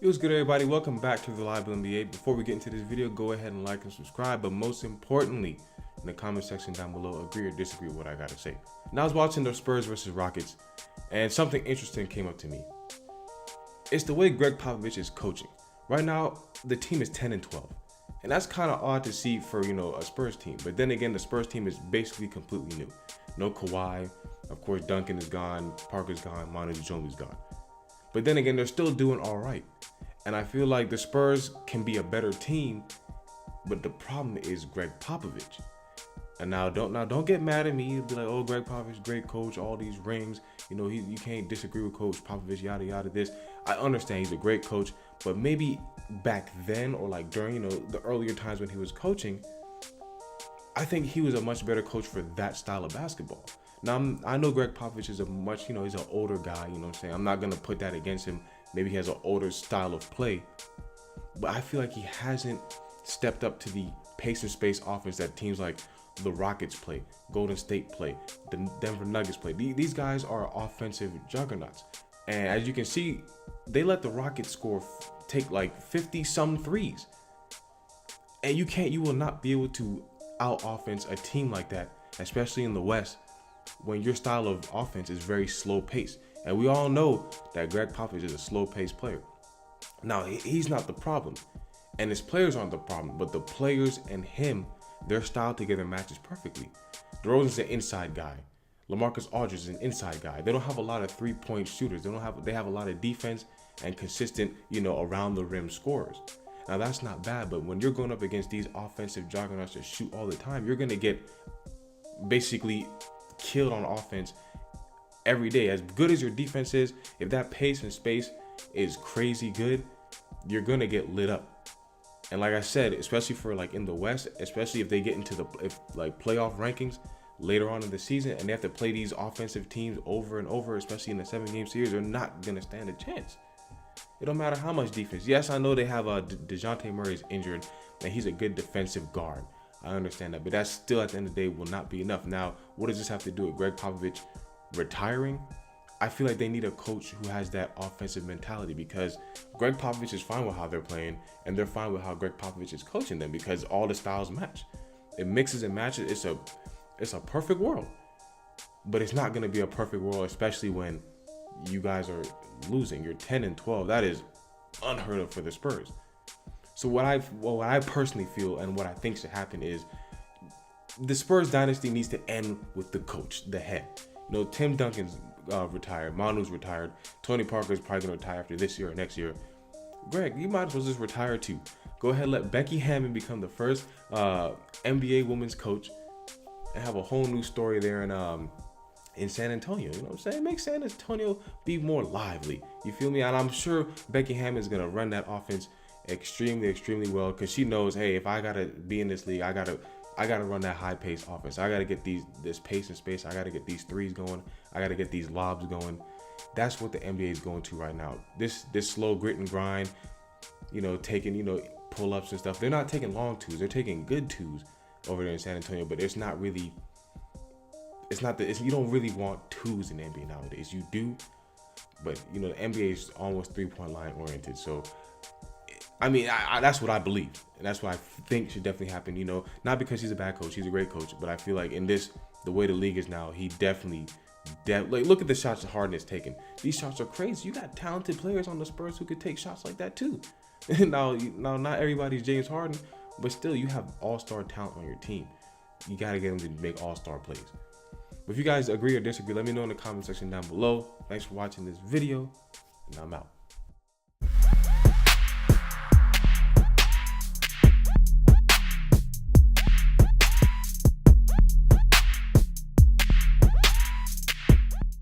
Yo, what's good, everybody? Welcome back to Reliable NBA. Before we get into this video, go ahead and like and subscribe, but most importantly, in the comment section down below, agree or disagree with what I gotta say. Now, I was watching the Spurs versus Rockets, and something interesting came up to me. It's the way Gregg Popovich is coaching. Right now, the team is 10-12, and that's kind of odd to see for a Spurs team. But then again, the Spurs team is basically completely new. No Kawhi, of course. Duncan is gone, Parker's gone, Manu Ginobili's gone. But then again, they're still doing all right. And I feel like the Spurs can be a better team, but the problem is Gregg Popovich. And now don't get mad at me. Be like, oh, Gregg Popovich, great coach, all these rings. You can't disagree with Coach Popovich, yada yada. This, I understand he's a great coach, but maybe back then or like during the earlier times when he was coaching, I think he was a much better coach for that style of basketball. Now, I know Gregg Popovich is he's an older guy, you know what I'm saying? I'm not going to put that against him. Maybe he has an older style of play. But I feel like he hasn't stepped up to the pace and space offense that teams like the Rockets play, Golden State play, the Denver Nuggets play. These guys are offensive juggernauts. And as you can see, they let the Rockets take like 50-some threes. And you will not be able to out-offense a team like that, especially in the West, when your style of offense is very slow paced. And we all know that Gregg Popovich is a slow paced player. Now, he's not the problem, and his players aren't the problem, but the players and him, their style together matches perfectly. DeRozan's an inside guy. LaMarcus Aldridge is an inside guy. They don't have a lot of 3-point shooters. They have a lot of defense and consistent, around the rim scorers. Now, that's not bad, but when you're going up against these offensive juggernauts that shoot all the time, you're going to get basically killed on offense every day. As good as your defense is, if that pace and space is crazy good, you're going to get lit up. And like I said, especially for like in the West, especially if they get into the playoff rankings later on in the season and they have to play these offensive teams over and over, especially in the 7-game series, they're not going to stand a chance. It don't matter how much defense. Yes, I know they have DeJounte Murray's injured and he's a good defensive guard. I understand that, but that's still at the end of the day will not be enough. Now, what does this have to do with Gregg Popovich retiring? I feel like they need a coach who has that offensive mentality, because Gregg Popovich is fine with how they're playing and they're fine with how Gregg Popovich is coaching them, because all the styles match. It mixes and matches. It's a perfect world, but it's not going to be a perfect world, especially when you guys are losing. You're 10-12. That is unheard of for the Spurs. So what I personally feel and what I think should happen is the Spurs dynasty needs to end with the coach, the head. Tim Duncan's retired, Manu's retired, Tony Parker's probably gonna retire after this year or next year. Greg, you might as well just retire too. Go ahead, let Becky Hammon become the first NBA women's coach and have a whole new story there in San Antonio. You know what I'm saying? Make San Antonio be more lively. You feel me? And I'm sure Becky Hammon is gonna run that offense extremely well, because she knows, hey, if I gotta be in this league, I gotta run that high pace offense. I gotta get this pace and space. I gotta get these threes going. I gotta get these lobs going. That's what the NBA is going to right now. This slow grit and grind, taking pull ups and stuff. They're not taking long twos. They're taking good twos over there in San Antonio. But it's not really. You don't really want twos in the NBA nowadays. You do, but the NBA is almost 3-point line oriented. So. I mean, that's what I believe, and that's what I think should definitely happen. Not because he's a bad coach, he's a great coach, but I feel like in the way the league is now, he definitely look at the shots that Harden is taking. These shots are crazy. You got talented players on the Spurs who could take shots like that too. now, not everybody's James Harden, but still, you have all-star talent on your team. You got to get them to make all-star plays. But if you guys agree or disagree, let me know in the comment section down below. Thanks for watching this video, and I'm out.